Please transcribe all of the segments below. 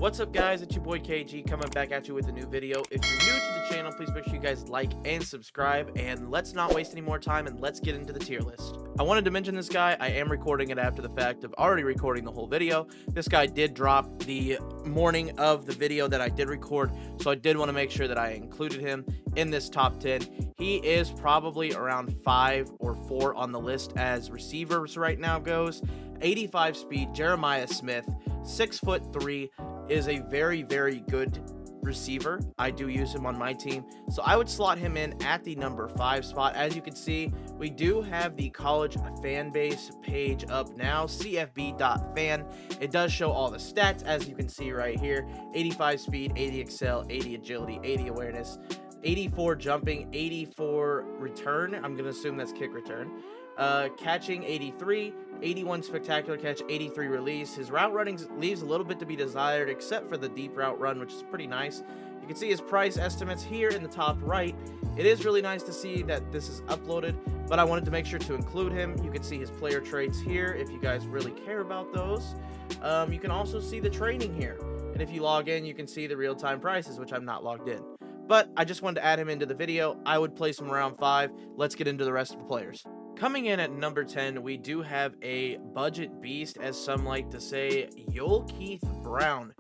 What's up, guys? It's your boy KG coming back at you with a new video. If you're new to the channel, please make sure you guys like and subscribe, and let's not waste any more time and let's get into the tier list. I wanted to mention this guy. I am recording it after the fact of already recording the whole video. This guy did drop the morning of the video that I did record, so I did want to make sure that I included him in this top 10. He is probably around 5 or 4 on the list as receivers right now goes. 85 speed, Jeremiah Smith, 6'3", is a very, very good receiver. I do use him on my team, so I would slot him in at the number 5 spot. As you can see, we do have the college fan base page up now, cfb.fan. It does show all the stats, as you can see right here. 85 speed, 80 excel, 80 agility, 80 awareness, 84 jumping, 84 return. I'm gonna assume that's kick return. Catching 83, 81 spectacular catch, 83 release. His route running leaves a little bit to be desired, except for the deep route run, which is pretty nice. You can see his price estimates here in the top right. It is really nice to see that this is uploaded, but I wanted to make sure to include him. You can see his player traits here if you guys really care about those. You can also see the training here, and if you log in, you can see the real-time prices, which I'm not logged in. But I just wanted to add him into the video. I would place him around 5. Let's get into the rest of the players. Coming in at number 10, we do have a budget beast, as some like to say, Keith Brown.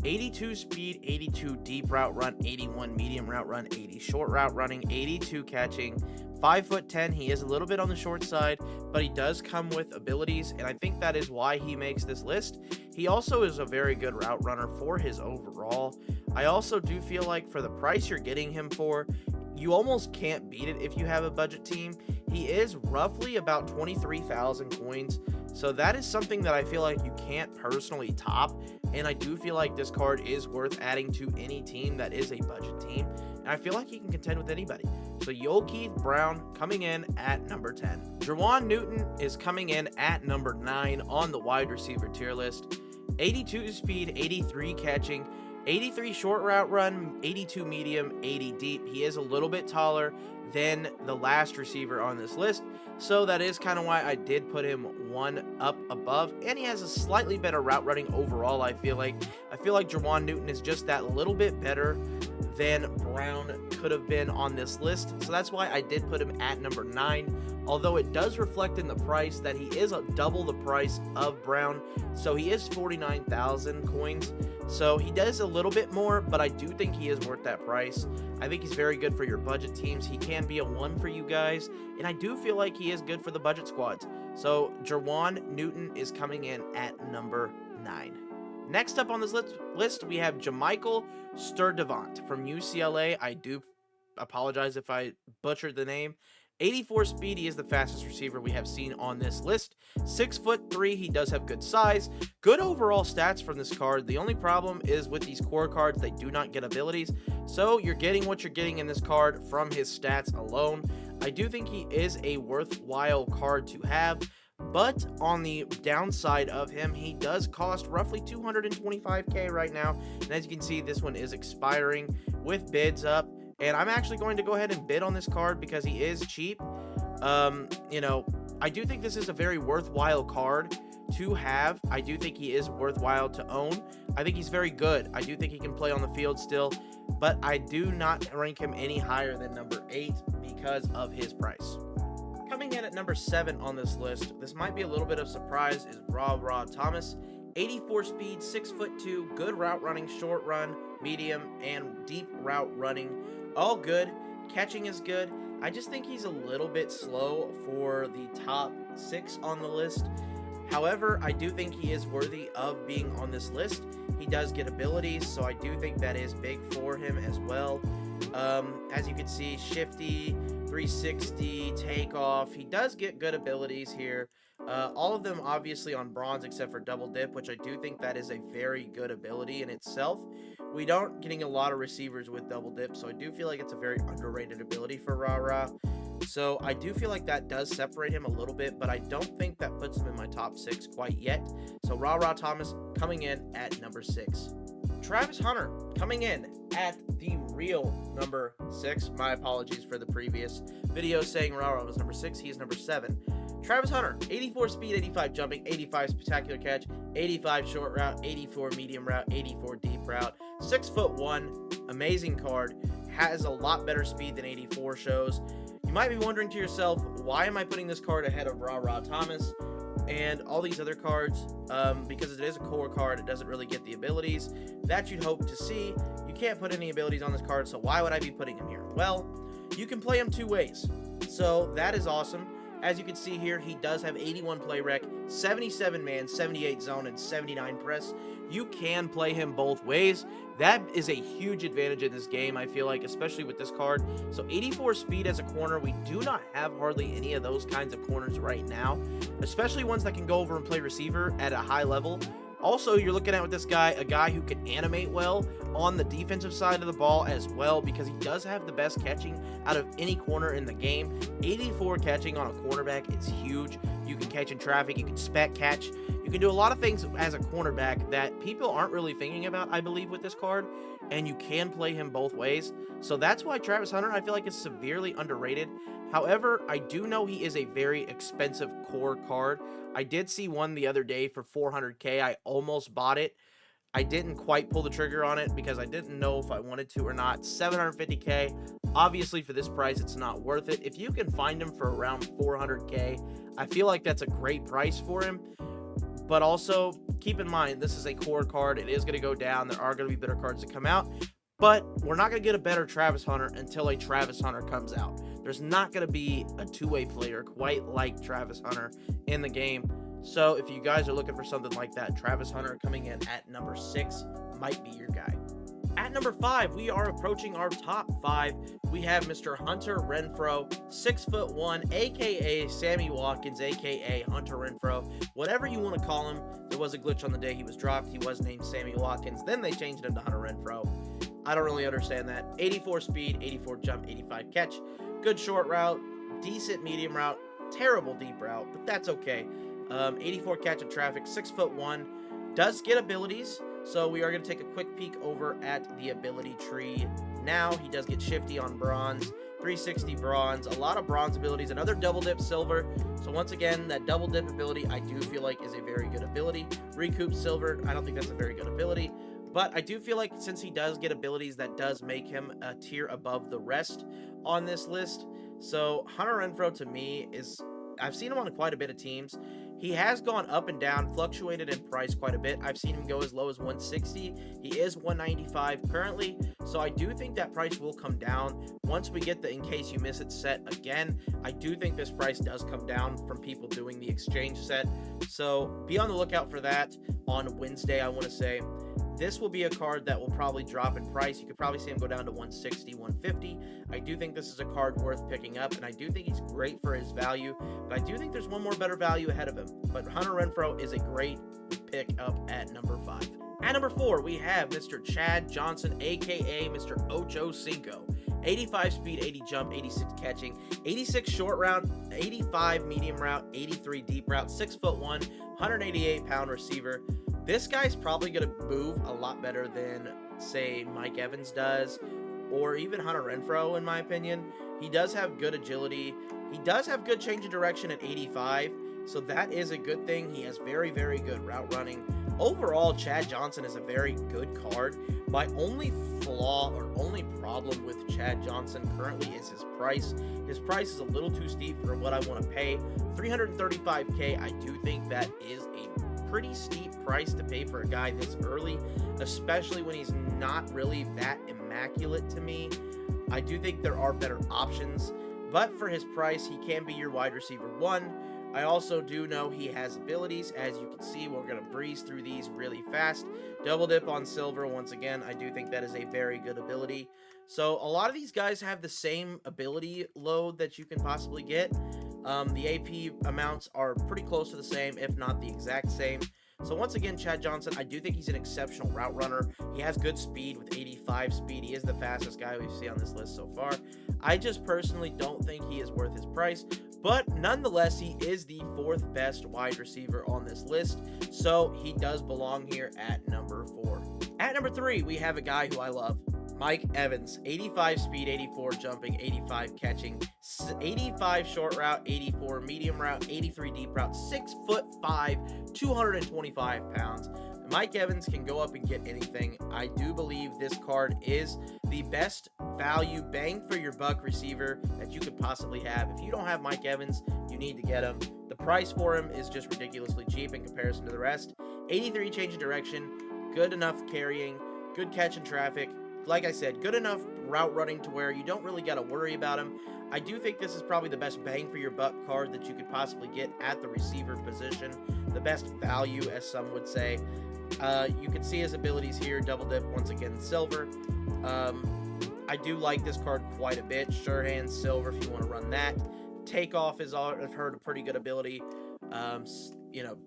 82 speed, 82 deep route run, 81 medium route run, 80 short route running, 82 catching, 5'10". He is a little bit on the short side, but he does come with abilities, and I think that is why he makes this list. He also is a very good route runner for his overall. I also do feel like for the price you're getting him for, you almost can't beat it if you have a budget team. He is roughly about 23,000 coins, so that is something that I feel like you can't personally top, and I do feel like this card is worth adding to any team that is a budget team, and I feel like he can contend with anybody. So Keith Brown coming in at number 10. Juwan Newton is coming in at number 9 on the wide receiver tier list. 82 speed, 83 catching, 83 short route run, 82 medium, 80 deep. He is a little bit taller than the last receiver on this list, so that is kind of why I did put him one up above, and he has a slightly better route running overall. I feel like Juwan Newton is just that little bit better than Brown could have been on this list, so that's why I did put him at number 9, although it does reflect in the price that he is double the price of Brown, so he is 49,000 coins, so he does a little bit more, but I do think he is worth that price. I think he's very good for your budget teams. He can be a 1 for you guys, and I do feel like he is good for the budget squads. So Juwan Newton is coming in at number 9. Next up on this list, we have Jamichael Sturdivant from UCLA. I do apologize if I butchered the name. 84 speed, he is the fastest receiver we have seen on this list. 6'3", he does have good size. Good overall stats from this card. The only problem is with these core cards, they do not get abilities. So you're getting what you're getting in this card from his stats alone. I do think he is a worthwhile card to have. But on the downside of him, he does cost roughly 225k right now. And as you can see, this one is expiring with bids up. And I'm actually going to go ahead and bid on this card because he is cheap. I do think this is a very worthwhile card to have. I do think he is worthwhile to own. I think he's very good. I do think he can play on the field still, but I do not rank him any higher than number 8 because of his price. Coming in at number 7 on this list, this might be a little bit of surprise, is Ra Thomas. 84 speed, 6'2", good route running, short run, medium, and deep route running. All good. Catching is good. I just think he's a little bit slow for the top 6 on the list. However, I do think he is worthy of being on this list. He does get abilities, so I do think that is big for him as well. As you can see, shifty, 360, takeoff. He does get good abilities here. All of them obviously on bronze except for double dip, which I do think that is a very good ability in itself. We aren't getting a lot of receivers with double dip, so I do feel like it's a very underrated ability for Ra. So I do feel like that does separate him a little bit, but I don't think that puts him in my top 6 quite yet. So Ra Thomas coming in at number 6. Travis Hunter coming in at the real number 6. My apologies for the previous video saying Ra was number 6. He is number 7. Travis Hunter, 84 speed, 85 jumping, 85 spectacular catch, 85 short route, 84 medium route, 84 deep route, 6'1", amazing card, has a lot better speed than 84 shows. You might be wondering to yourself, why am I putting this card ahead of Ra Thomas and all these other cards? Because it is a core card, it doesn't really get the abilities that you'd hope to see. You can't put any abilities on this card, so why would I be putting him here? Well, you can play him two ways, so that is awesome. As you can see here, he does have 81 play rec, 77 man, 78 zone, and 79 press. You can play him both ways. That is a huge advantage in this game, I feel like, especially with this card. So 84 speed as a corner, we do not have hardly any of those kinds of corners right now, especially ones that can go over and play receiver at a high level. Also, you're looking at with this guy, a guy who can animate well on the defensive side of the ball as well, because he does have the best catching out of any corner in the game. 84 catching on a cornerback is huge. You can catch in traffic, you can spec catch, you can do a lot of things as a cornerback that people aren't really thinking about, I believe, with this card, and you can play him both ways. So that's why Travis Hunter, I feel like, is severely underrated. However, I do know he is a very expensive core card. I did see one the other day for 400K. I almost bought it. I didn't quite pull the trigger on it because I didn't know if I wanted to or not. 750K. Obviously, for this price, it's not worth it. If you can find him for around 400K, I feel like that's a great price for him. But also, keep in mind, this is a core card. It is going to go down. There are going to be better cards that come out. But we're not going to get a better Travis Hunter until a Travis Hunter comes out. There's not going to be a two-way player quite like Travis Hunter in the game. So if you guys are looking for something like that, Travis Hunter coming in at number 6 might be your guy. At number 5, we are approaching our top 5. We have Mr. Hunter Renfrow, 6'1", a.k.a. Sammy Watkins, a.k.a. Hunter Renfrow. Whatever you want to call him, there was a glitch on the day he was dropped. He was named Sammy Watkins. Then they changed him to Hunter Renfrow. I don't really understand that. 84 speed, 84 jump, 85 catch. Good short route, decent medium route, terrible deep route, but that's okay. 84 catch in traffic, 6'1", does get abilities. So we are going to take a quick peek over at the ability tree now. He does get shifty on bronze, 360 bronze, a lot of bronze abilities, another double dip silver. So once again, that double dip ability I do feel like is a very good ability. Recoup silver, I don't think that's a very good ability. But I do feel like since he does get abilities, that does make him a tier above the rest on this list. So Hunter Renfrow to me is, I've seen him on quite a bit of teams. He has gone up and down, fluctuated in price quite a bit. I've seen him go as low as 160. He is 195 currently, so I do think that price will come down once we get the In Case You Miss It set again. I do think this price does come down from people doing the exchange set, so be on the lookout for that on Wednesday, I want to say. This will be a card that will probably drop in price. You could probably see him go down to 160, 150. I do think this is a card worth picking up, and I do think he's great for his value, but I do think there's one more better value ahead of him. But Hunter Renfrow is a great pick up at number 5. At number 4, we have Mr. Chad Johnson, a.k.a. Mr. Ocho Cinco. 85 speed, 80 jump, 86 catching, 86 short route, 85 medium route, 83 deep route, 6'1", 188 pound receiver. This guy's probably going to move a lot better than, say, Mike Evans does, or even Hunter Renfrow, in my opinion. He does have good agility. He does have good change of direction at 85, so that is a good thing. He has very, very good route running. Overall, Chad Johnson is a very good card. My only flaw or only problem with Chad Johnson currently is his price. His price is a little too steep for what I want to pay. 335K, I do think that is a pretty steep price to pay for a guy this early, especially when he's not really that immaculate to me. I do think there are better options, but for his price, he can be your wide receiver 1. I also do know he has abilities. As you can see, we're going to breeze through these really fast. Double dip on silver, once again, I do think that is a very good ability. So a lot of these guys have the same ability load that you can possibly get. The AP amounts are pretty close to the same, if not the exact same. So once again, Chad Johnson, I do think he's an exceptional route runner. He has good speed with 85 speed. He is the fastest guy we've seen on this list so far. I just personally don't think he is worth his price, but nonetheless, he is the 4th best wide receiver on this list, so he does belong here at number 4. At number 3, we have a guy who I love, Mike Evans, 85 speed, 84 jumping, 85 catching, 85 short route, 84 medium route, 83 deep route, 6'5", 225 pounds. Mike Evans can go up and get anything. I do believe this card is the best value bang for your buck receiver that you could possibly have. If you don't have Mike Evans, you need to get him. The price for him is just ridiculously cheap in comparison to the rest. 83 change of direction, good enough carrying, good catch in traffic. Like I said, good enough route running to where you don't really got to worry about him. I do think this is probably the best bang for your buck card that you could possibly get at the receiver position. The best value, as some would say. You can see his abilities here. Double dip, once again, silver. I do like this card quite a bit. Sure hand, silver, if you want to run that. Takeoff is, I've heard, a pretty good ability.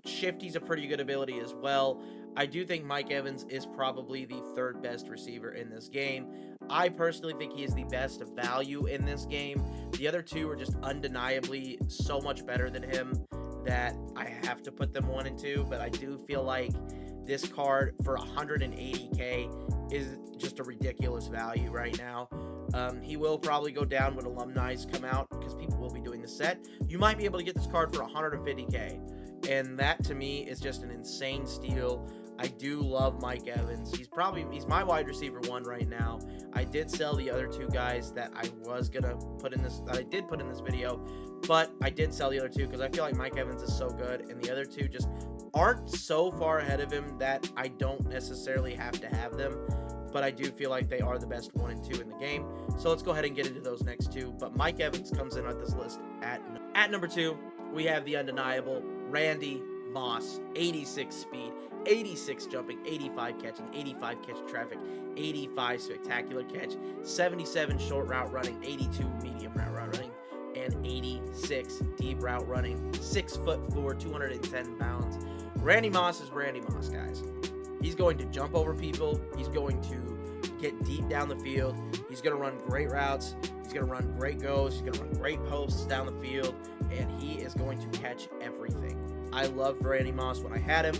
Shifty's a pretty good ability as well. I do think Mike Evans is probably the third best receiver in this game. I personally think he is the best value in this game. The other two are just undeniably so much better than him that I have to put them 1 and 2, but I do feel like this card for 180k is just a ridiculous value right now. He will probably go down when alumni's come out because people will be doing the set. You might be able to get this card for 150k, and that to me is just an insane steal. I do love Mike Evans. He's my wide receiver 1 right now. I did sell the other 2 guys that I did put in this video, but I did sell the other 2 because I feel like Mike Evans is so good, and the other 2 just aren't so far ahead of him that I don't necessarily have to have them, but I do feel like they are the best 1 and 2 in the game. So let's go ahead and get into those next 2. But Mike Evans comes in on this list at number 2. We have the undeniable Randy Moss, 86 speed, 86 jumping, 85 catching, 85 catch traffic, 85 spectacular catch, 77 short route running, 82 medium route running, and 86 deep route running, 6'4", 210 pounds. Randy Moss is Randy Moss, guys. He's going to jump over people. He's going to get deep down the field. He's going to run great routes. He's going to run great goes. He's going to run great posts down the field, and he is going to catch everything. I loved Randy Moss when I had him.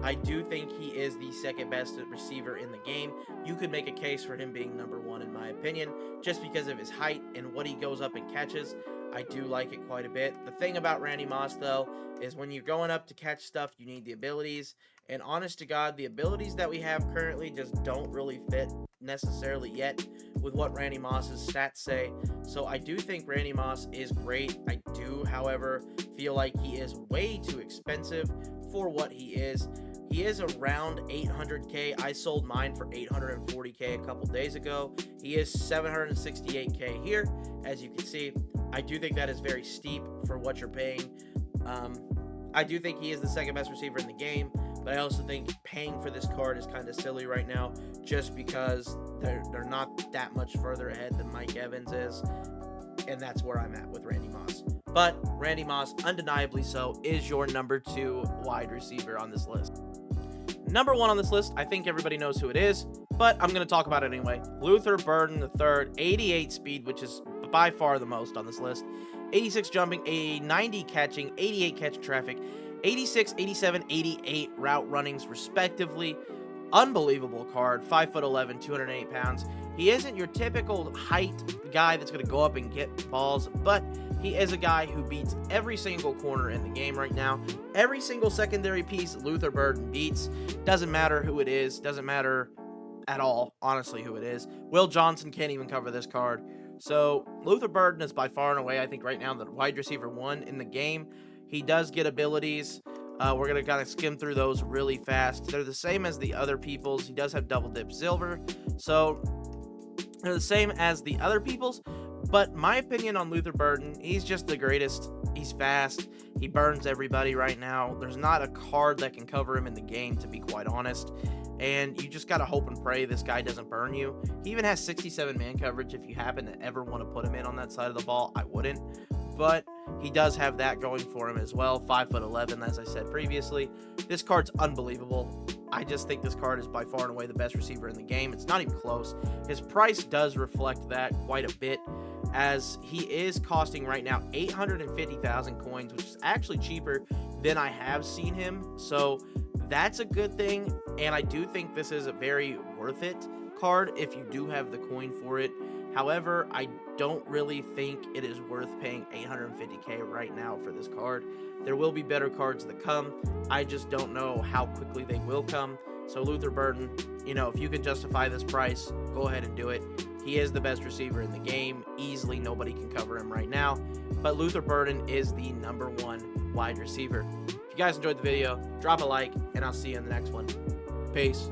I do think he is the second best receiver in the game. You could make a case for him being number 1 in my opinion, just because of his height and what he goes up and catches. I do like it quite a bit. The thing about Randy Moss, though, is when you're going up to catch stuff, you need the abilities. And honest to God, the abilities that we have currently just don't really fit necessarily yet with what Randy Moss's stats say. So I do think Randy Moss is great. I do, however, feel like he is way too expensive for what he is. He is around 800k. I sold mine for 840k a couple days ago. He is 768k here. As you can see, I do think that is very steep for what you're paying. I do think he is the second best receiver in the game, but I also think paying for this card is kind of silly right now just because they're not that much further ahead than Mike Evans is, and that's where I'm at with Randy Moss. But Randy Moss, undeniably so, is your number 2 wide receiver on this list. Number 1 on this list, I think everybody knows who it is, but I'm going to talk about it anyway. Luther Burden III, 88 speed, which is by far the most on this list. 86 jumping, 90 catching, 88 catch traffic, 86, 87, 88 route runnings respectively. Unbelievable card. 5'11", 208 pounds. He isn't your typical height guy that's going to go up and get balls, but he is a guy who beats every single corner in the game right now. Every single secondary piece Luther Burden beats. Doesn't matter who it is. Doesn't matter at all, honestly, who it is. Will Johnson can't even cover this card. So Luther Burden is by far and away, I think, right now the wide receiver 1 in the game. He does get abilities. We're going to kind of skim through those really fast. They're the same as the other people's. He does have double dip silver. So they're the same as the other people's. But my opinion on Luther Burden, he's just the greatest. He's fast. He burns everybody right now. There's not a card that can cover him in the game, to be quite honest. And you just got to hope and pray this guy doesn't burn you. He even has 67 man coverage. If you happen to ever want to put him in on that side of the ball, I wouldn't. But he does have that going for him as well. 5'11", as I said previously. This card's unbelievable. I just think this card is by far and away the best receiver in the game. It's not even close. His price does reflect that quite a bit, as he is costing right now 850,000 coins, which is actually cheaper than I have seen him. So that's a good thing, and I do think this is a very worth it card if you do have the coin for it. However, I don't really think it is worth paying 850k right now for this card. There will be better cards that come. I just don't know how quickly they will come. So Luther Burden, you know, if you can justify this price, go ahead and do it. He is the best receiver in the game. Easily, nobody can cover him right now. But Luther Burden is the #1 wide receiver. If you guys enjoyed the video, drop a like, and I'll see you in the next one. Peace.